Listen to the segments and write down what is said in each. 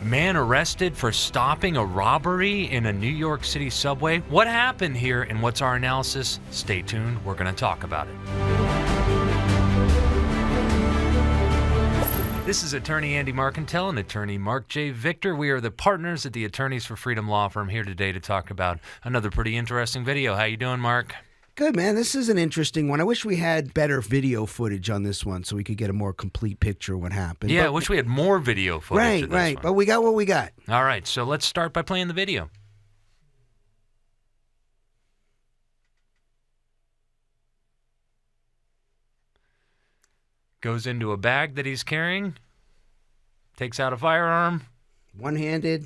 Man arrested for stopping a robbery in a New York City subway. What happened here and what's our analysis? Stay tuned. We're going to talk about it. This is attorney Andy Marcantel and attorney Mark J. Victor. We are the partners at the Attorneys for Freedom Law Firm here today to talk about another pretty interesting video. How you doing, Mark? Good, man. This is an interesting one. I wish we had better video footage on this one so we could get a more complete picture of what happened. Yeah, I wish we had more video footage of this Right. one. But we got what we got. All right, so let's start by playing the video. Goes into a bag that he's carrying, takes out a firearm. One-handed.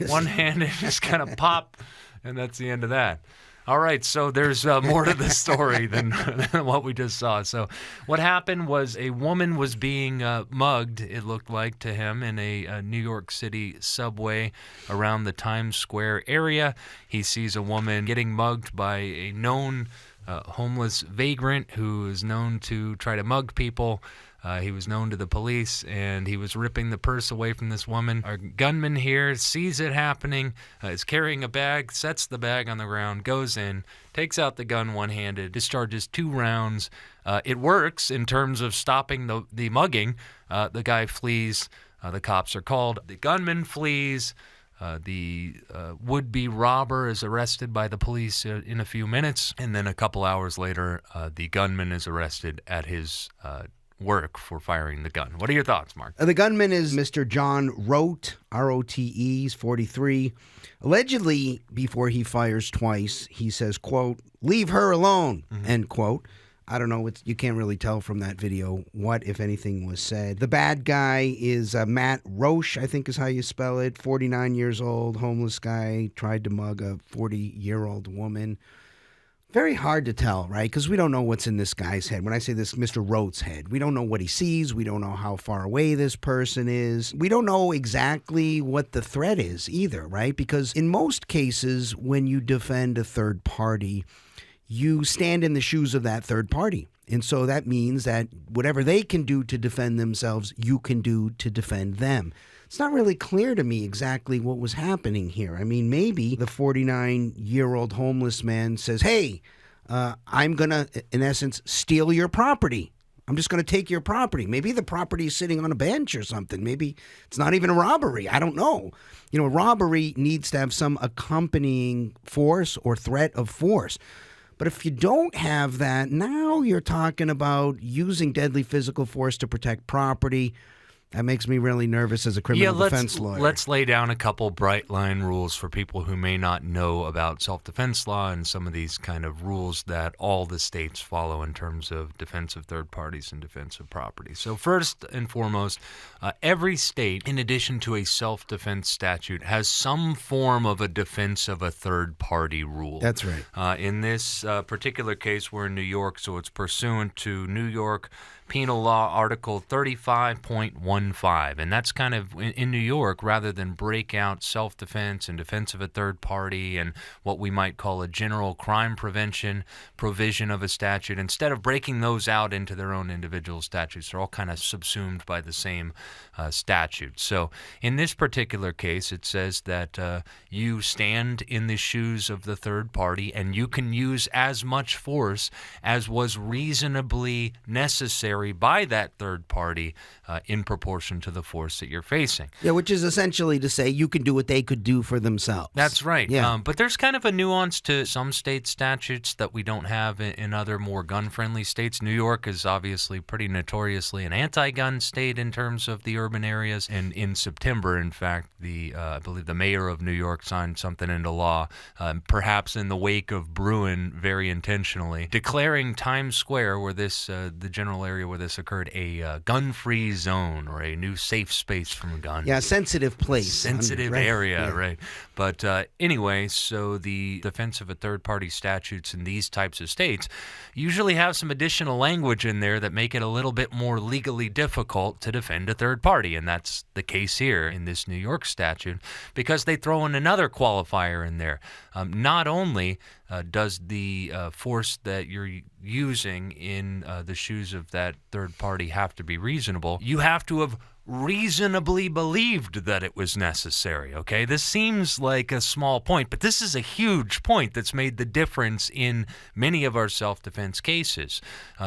One-handed, just kind of pop, and that's the end of that. All right, so there's more to the story than what we just saw. So what happened was a woman was being mugged, it looked like to him, in a New York City subway around the Times Square area. He sees a woman getting mugged by a known homeless vagrant who is known to try to mug people. He was known to the police, and he was ripping the purse away from this woman. Our gunman here sees it happening, is carrying a bag, sets the bag on the ground, goes in, takes out the gun one-handed, discharges 2 rounds. It works in terms of stopping the mugging. The guy flees. The cops are called. The gunman flees. The would-be robber is arrested by the police in a few minutes, and then a couple hours later, the gunman is arrested at his work for firing the gun. What are your thoughts, Mark? The gunman is Mr. John Rote, R-O-T-E, he's 43. Allegedly, before he fires twice, he says, quote, "Leave her alone," end quote. I don't know. You can't really tell from that video what, if anything, was said. The bad guy is Matt Roche, I think is how you spell it. 49 years old, homeless guy, tried to mug a 40-year-old woman. Very hard to tell, right? Because we don't know what's in this guy's head. When I say this, Mr. Rote's head, we don't know what he sees. We don't know how far away this person is. We don't know exactly what the threat is either, right? Because in most cases, when you defend a third party, you stand in the shoes of that third party. And so that means that whatever they can do to defend themselves, you can do to defend them. It's not really clear to me exactly what was happening here. I mean, maybe the 49-year-old homeless man says, hey, I'm going to, in essence, steal your property. I'm just going to take your property. Maybe the property is sitting on a bench or something. Maybe it's not even a robbery. I don't know. You know, a robbery needs to have some accompanying force or threat of force. But if you don't have that, now you're talking about using deadly physical force to protect property. That makes me really nervous as a criminal defense lawyer. Let's lay down a couple bright line rules for people who may not know about self-defense law and some of these kind of rules that all the states follow in terms of defense of third parties and defense of property. So first and foremost, every state, in addition to a self-defense statute, has some form of a defense of a third party rule. That's right. In this particular case, we're in New York, so it's pursuant to New York Penal Law Article 35.15, and that's kind of in New York, rather than break out self-defense and defense of a third party and what we might call a general crime prevention provision of a statute, instead of breaking those out into their own individual statutes, they're all kind of subsumed by the same statute. So in this particular case, it says that you stand in the shoes of the third party and you can use as much force as was reasonably necessary by that third party in proportion to the force that you're facing. Yeah, which is essentially to say you can do what they could do for themselves. That's right. Yeah. But there's kind of a nuance to some state statutes that we don't have in other more gun-friendly states. New York is obviously pretty notoriously an anti-gun state in terms of the urban areas. And in September, in fact, I believe the mayor of New York signed something into law, perhaps in the wake of Bruin, very intentionally, declaring Times Square, where the general area where this occurred, a gun-free zone or a new safe space from guns. Yeah, sensitive place. Sensitive right? area, Yeah. right. But anyway, so the defense of a third-party statutes in these types of states usually have some additional language in there that make it a little bit more legally difficult to defend a third party, and that's the case here in this New York statute, because they throw in another qualifier in there. Not only does the force that you're using in the shoes of that third party have to be reasonable, you have to have reasonably believed that it was necessary, okay? This seems like a small point, but this is a huge point that's made the difference in many of our self-defense cases.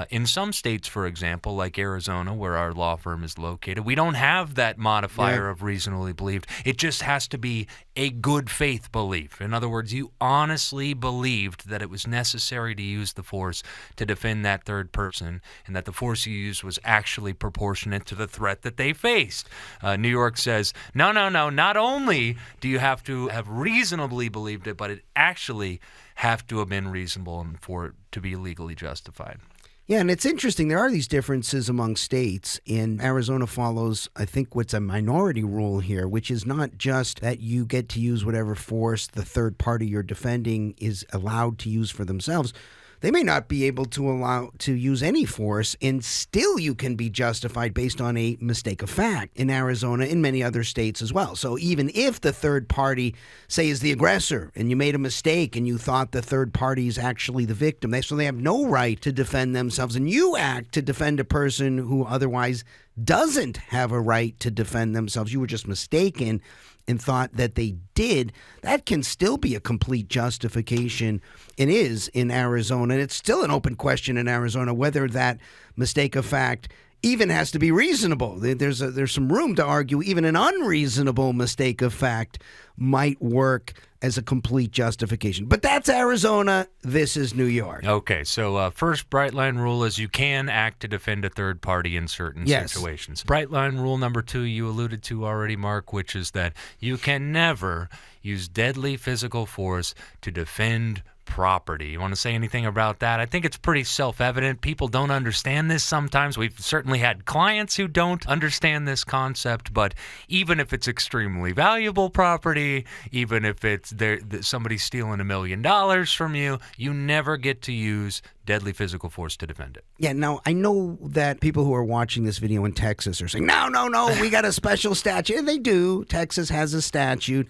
In some states, for example, like Arizona, where our law firm is located, we don't have that modifier of reasonably believed. It just has to be a good faith belief. In other words, you honestly believed that it was necessary to use the force to defend that third person, and that the force you used was actually proportionate to the threat that they faced. New York says, no, not only do you have to have reasonably believed it, but it actually have to have been reasonable and for it to be legally justified. Yeah, and it's interesting. There are these differences among states. And Arizona follows, I think, what's a minority rule here, which is not just that you get to use whatever force the third party you're defending is allowed to use for themselves. They may not be able to allow to use any force, and still you can be justified based on a mistake of fact in Arizona, in many other states as well. So even if the third party, say, is the aggressor, and you made a mistake and you thought the third party is actually the victim, they have no right to defend themselves, and you act to defend a person who otherwise doesn't have a right to defend themselves. You were just mistaken and thought that they did. That can still be a complete justification. It is in Arizona. And it's still an open question in Arizona whether that mistake of fact even has to be reasonable. There's some room to argue even an unreasonable mistake of fact might work as a complete justification. But that's Arizona. This is New York. Okay, so first bright line rule is you can act to defend a third party in certain situations. Bright line rule number 2 you alluded to already, Mark, which is that you can never use deadly physical force to defend property. You want to say anything about that? I think it's pretty self-evident. People don't understand this sometimes. We've certainly had clients who don't understand this concept, but even if it's extremely valuable property, even if it's somebody stealing $1 million from you, you never get to use deadly physical force to defend it. Yeah, now, I know that people who are watching this video in Texas are saying, no, we got a special statute. And they do. Texas has a statute.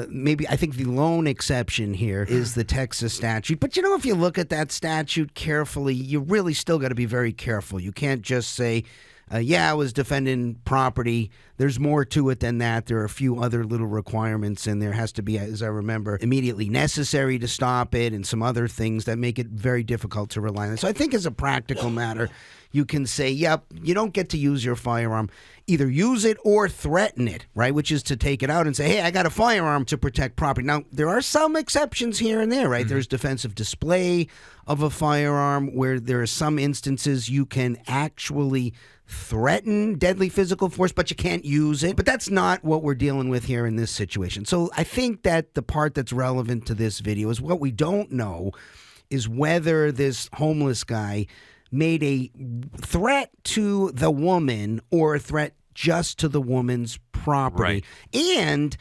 Maybe I think the lone exception here is the Texas statute. But, if you look at that statute carefully, you really still got to be very careful. You can't just say, I was defending property. There's more to it than that. There are a few other little requirements, and there has to be, as I remember, immediately necessary to stop it and some other things that make it very difficult to rely on it. So I think as a practical matter, you can say, yep, you don't get to use your firearm. Either use it or threaten it, right? Which is to take it out and say, hey, I got a firearm to protect property. Now, there are some exceptions here and there, right? Mm-hmm. There's defensive display of a firearm where there are some instances you can actually threaten deadly physical force, but you can't use it. But that's not what we're dealing with here in this situation. So I think that the part that's relevant to this video is what we don't know is whether this homeless guy made a threat to the woman or a threat just to the woman's property. Right. And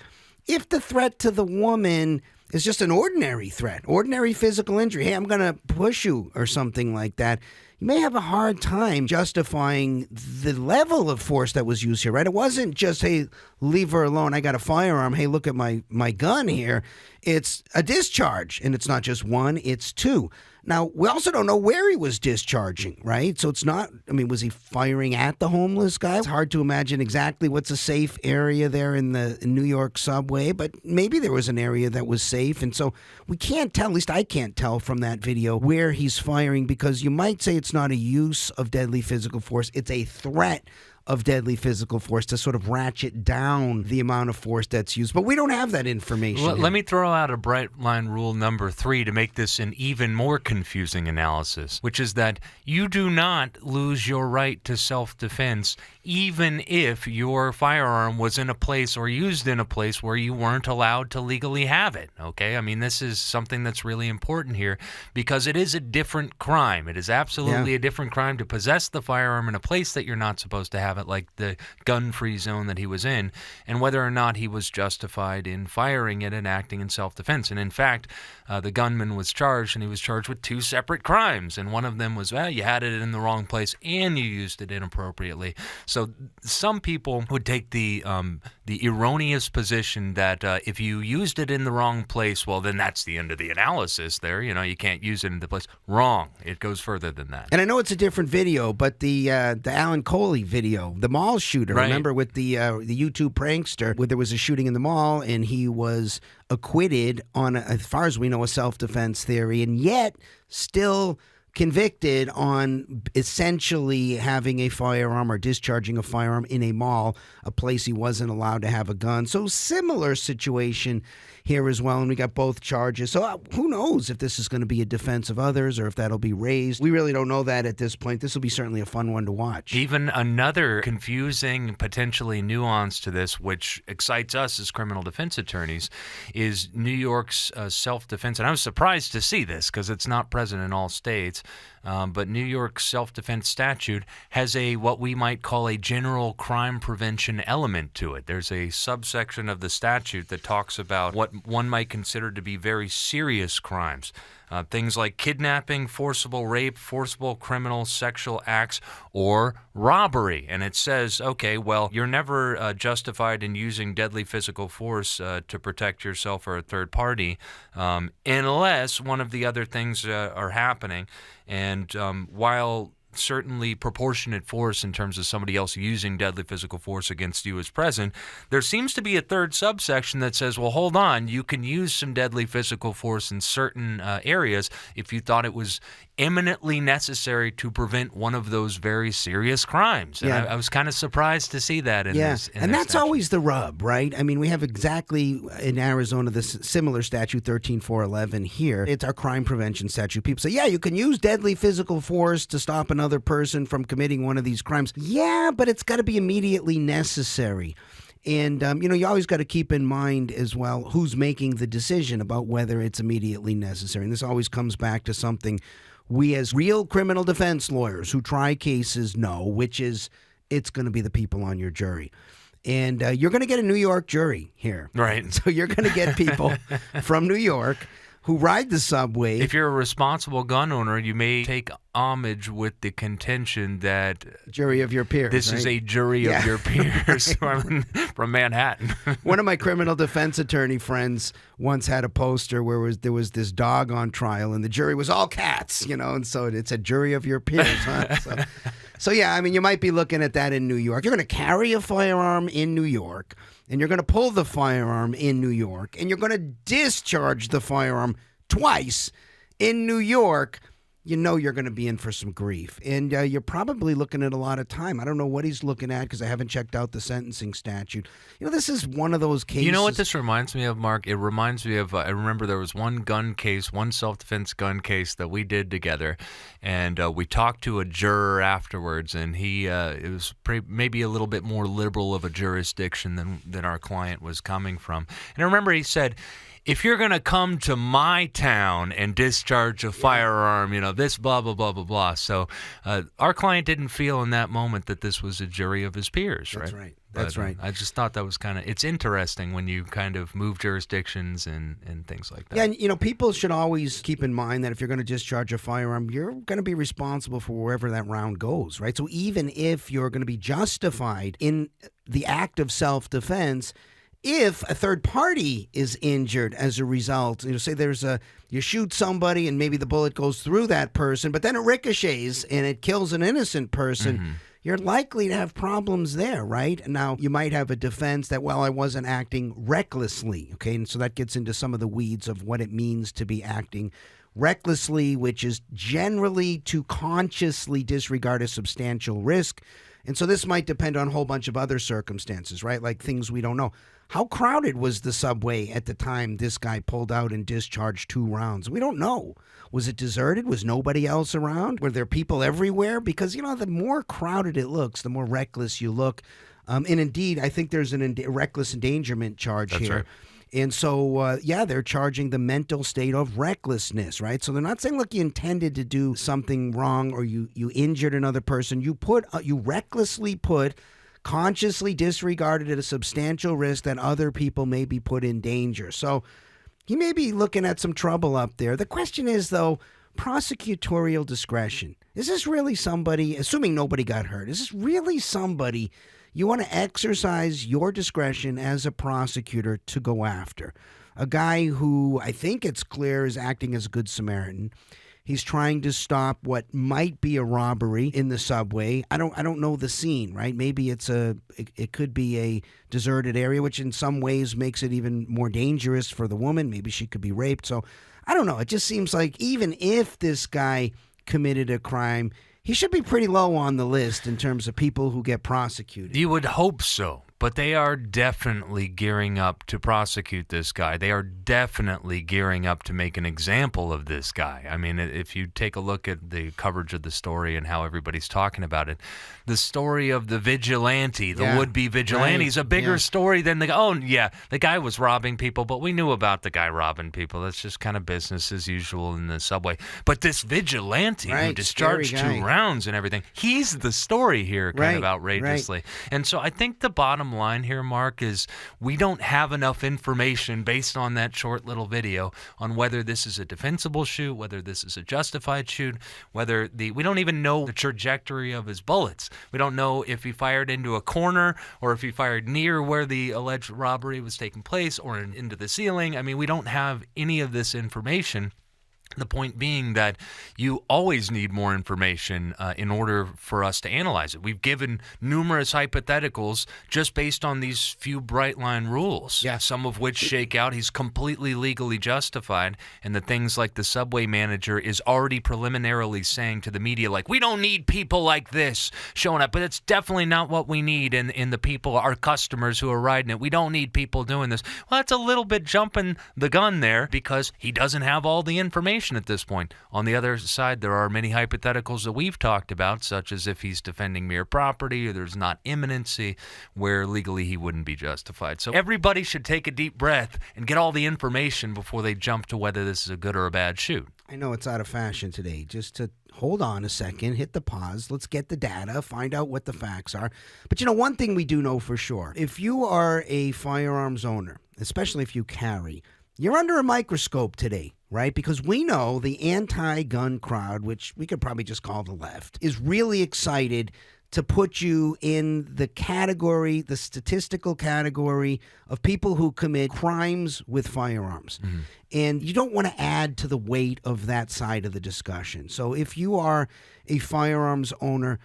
if the threat to the woman is just an ordinary threat, ordinary physical injury, hey, I'm going to push you or something like that, you may have a hard time justifying the level of force that was used here, right? It wasn't just, hey, leave her alone. I got a firearm. Hey, look at my gun here. It's a discharge, and it's not just one, it's two. Now, we also don't know where he was discharging, right? So it's not, was he firing at the homeless guy? It's hard to imagine exactly what's a safe area there in the New York subway, but maybe there was an area that was safe. And so we can't tell, at least I can't tell from that video, where he's firing, because you might say it's not a use of deadly physical force. It's a threat of deadly physical force to sort of ratchet down the amount of force that's used. But we don't have that information. Let me throw out a bright line rule number 3 to make this an even more confusing analysis, which is that you do not lose your right to self-defense even if your firearm was in a place or used in a place where you weren't allowed to legally have it, okay? This is something that's really important here because it is a different crime. It is absolutely a different crime to possess the firearm in a place that you're not supposed to have it, like the gun-free zone that he was in, and whether or not he was justified in firing it and acting in self-defense. And in fact, the gunman was charged, and he was charged with 2 separate crimes, and one of them was, you had it in the wrong place and you used it inappropriately. So some people would take the erroneous position that if you used it in the wrong place, well, then that's the end of the analysis there. You can't use it in the place. Wrong. It goes further than that. And I know it's a different video, but the Alan Coley video video, the mall shooter. Right. Remember with the YouTube prankster, where there was a shooting in the mall, and he was acquitted on, as far as we know, a self-defense theory, and yet still convicted on essentially having a firearm or discharging a firearm in a mall, a place he wasn't allowed to have a gun. So similar situation here as well, and we got both charges. So who knows if this is going to be a defense of others or if that'll be raised. We really don't know that at this point. This will be certainly a fun one to watch. Even another confusing, potentially nuance to this, which excites us as criminal defense attorneys, is New York's self-defense. And I was surprised to see this because it's not present in all states. But New York's self-defense statute has what we might call a general crime prevention element to it. There's a subsection of the statute that talks about what one might consider to be very serious crimes. Things like kidnapping, forcible rape, forcible criminal sexual acts, or robbery. And it says, okay, well, you're never justified in using deadly physical force to protect yourself or a third party unless one of the other things are happening. And while certainly proportionate force in terms of somebody else using deadly physical force against you is present, there seems to be a third subsection that says, well, hold on, you can use some deadly physical force in certain areas if you thought it was eminently necessary to prevent one of those very serious crimes. And Yeah. I was kind of surprised to see that in this. In and this that's statute. always the rub, right? I mean, we have exactly in Arizona this similar statute, 13411 here. It's our crime prevention statute. People say, yeah, you can use deadly physical force to stop another person from committing one of these crimes. Yeah, but it's got to be immediately necessary. And, you always got to keep in mind as well who's making the decision about whether it's immediately necessary. And this always comes back to something we as real criminal defense lawyers who try cases know, which is it's going to be the people on your jury. And you're going to get a New York jury here. Right. So you're going to get people from New York who ride the subway. If you're a responsible gun owner, you may take homage with the contention that Jury of your peers. this is a jury of your peers from Manhattan. One of my criminal defense attorney friends once had a poster where there was this dog on trial, and the jury was all cats, and so it said jury of your peers. Huh? So yeah, I mean, you might be looking at that in New York. You're going to carry a firearm in New York, and you're going to pull the firearm in New York, and you're going to discharge the firearm twice in New York. You're going to be in for some grief. And you're probably looking at a lot of time. I don't know what he's looking at because I haven't checked out the sentencing statute. This is one of those cases. You know what this reminds me of, Mark? It reminds me of, I remember there was one self-defense gun case that we did together. And we talked to a juror afterwards, and he it was maybe a little bit more liberal of a jurisdiction than our client was coming from. And I remember he said, if you're going to come to my town and discharge a firearm, this blah, blah, blah, blah, blah. So our client didn't feel in that moment that this was a jury of his peers, right? That's right. That's right. I just thought that was it's interesting when you kind of move jurisdictions and things like that. Yeah, and people should always keep in mind that if you're going to discharge a firearm, you're going to be responsible for wherever that round goes, right? So even if you're going to be justified in the act of self-defense, if a third party is injured as a result, say you shoot somebody and maybe the bullet goes through that person, but then it ricochets and it kills an innocent person, you're likely to have problems there, right? Now, you might have a defense that, well, I wasn't acting recklessly, okay? And so that gets into some of the weeds of what it means to be acting recklessly, which is generally to consciously disregard a substantial risk. And so this might depend on a whole bunch of other circumstances, right? Like things we don't know. How crowded was the subway at the time this guy pulled out and discharged 2 rounds? We don't know. Was it deserted? Was nobody else around? Were there people everywhere? Because, the more crowded it looks, the more reckless you look. And indeed, I think there's a reckless endangerment charge That's here. right. And so, they're charging the mental state of recklessness, right? So they're not saying, look, you intended to do something wrong or you injured another person. You recklessly consciously disregarded at a substantial risk that other people may be put in danger. So he may be looking at some trouble up there. The question is, though, prosecutorial discretion. Is this really somebody, assuming nobody got hurt, is this really somebody you want to exercise your discretion as a prosecutor to go after? A guy who I think it's clear is acting as a good Samaritan. He's trying to stop what might be a robbery in the subway. I don't know the scene, right? Maybe it could be a deserted area, which in some ways makes it even more dangerous for the woman. Maybe she could be raped. So I don't know. It just seems like even if this guy committed a crime, he should be pretty low on the list in terms of people who get prosecuted. You would hope so. But they are definitely gearing up to prosecute this guy. They are definitely gearing up to make an example of this guy. I mean, if you take a look at the coverage of the story and how everybody's talking about it, the story of the vigilante, the would-be vigilante, is a bigger story than the guy was robbing people, but we knew about the guy robbing people. That's just kind of business as usual in the subway. But this vigilante who discharged 2 rounds and everything, he's the story here, kind of outrageously. And so I think the bottom line here, Mark, is we don't have enough information based on that short little video on whether this is a defensible shoot, whether this is a justified shoot, we don't even know the trajectory of his bullets. We don't know if he fired into a corner or if he fired near where the alleged robbery was taking place or into the ceiling. I mean, we don't have any of this information. The point being that you always need more information in order for us to analyze it. We've given numerous hypotheticals just based on these few bright line rules, some of which shake out. He's completely legally justified, and the things like the subway manager is already preliminarily saying to the media, like, we don't need people like this showing up, but it's definitely not what we need in the people, our customers who are riding it. We don't need people doing this. Well, that's a little bit jumping the gun there because he doesn't have all the information at this point. On the other side, there are many hypotheticals that we've talked about, such as if he's defending mere property or there's not imminency, where legally he wouldn't be justified. So everybody should take a deep breath and get all the information before they jump to whether this is a good or a bad shoot. I know it's out of fashion today. Just to hold on a second, hit the pause, let's get the data, find out what the facts are. But one thing we do know for sure, if you are a firearms owner, especially if you carry, you're under a microscope today, right? Because we know the anti-gun crowd, which we could probably just call the left, is really excited to put you in the category, the statistical category of people who commit crimes with firearms. Mm-hmm. And you don't want to add to the weight of that side of the discussion. So if you are a firearms owner,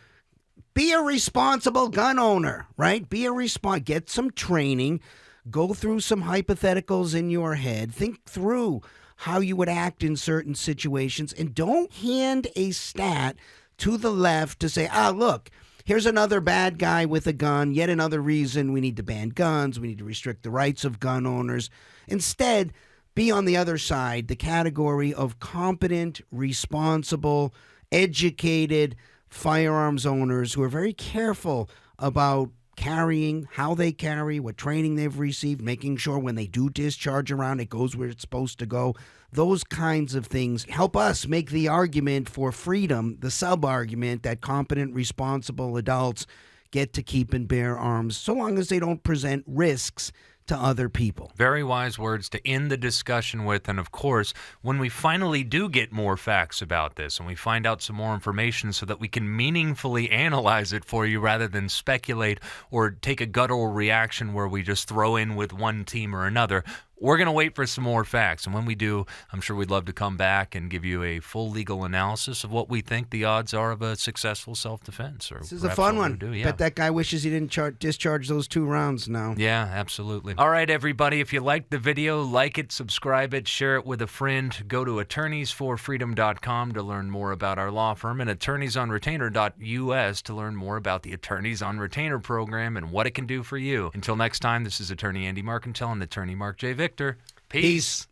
be a responsible gun owner, right? Get some training. Go through some hypotheticals in your head. Think through how you would act in certain situations. And don't hand a stat to the left to say, look, here's another bad guy with a gun. Yet another reason we need to ban guns. We need to restrict the rights of gun owners. Instead, be on the other side, the category of competent, responsible, educated firearms owners who are very careful about carrying, how they carry, what training they've received, making sure when they do discharge around, it goes where it's supposed to go. Those kinds of things help us make the argument for freedom, the sub-argument that competent, responsible adults get to keep and bear arms so long as they don't present risks to other people. Very wise words to end the discussion with. And of course, when we finally do get more facts about this and we find out some more information so that we can meaningfully analyze it for you rather than speculate or take a guttural reaction where we just throw in with one team or another, we're going to wait for some more facts. And when we do, I'm sure we'd love to come back and give you a full legal analysis of what we think the odds are of a successful self-defense. This is a fun one. Bet that guy wishes he didn't discharge those 2 rounds now. Yeah, absolutely. All right, everybody, if you liked the video, like it, subscribe it, share it with a friend. Go to attorneysforfreedom.com to learn more about our law firm and attorneysonretainer.us to learn more about the Attorneys on Retainer program and what it can do for you. Until next time, this is Attorney Andy Marcantel and Attorney Mark J. Victor. Peace.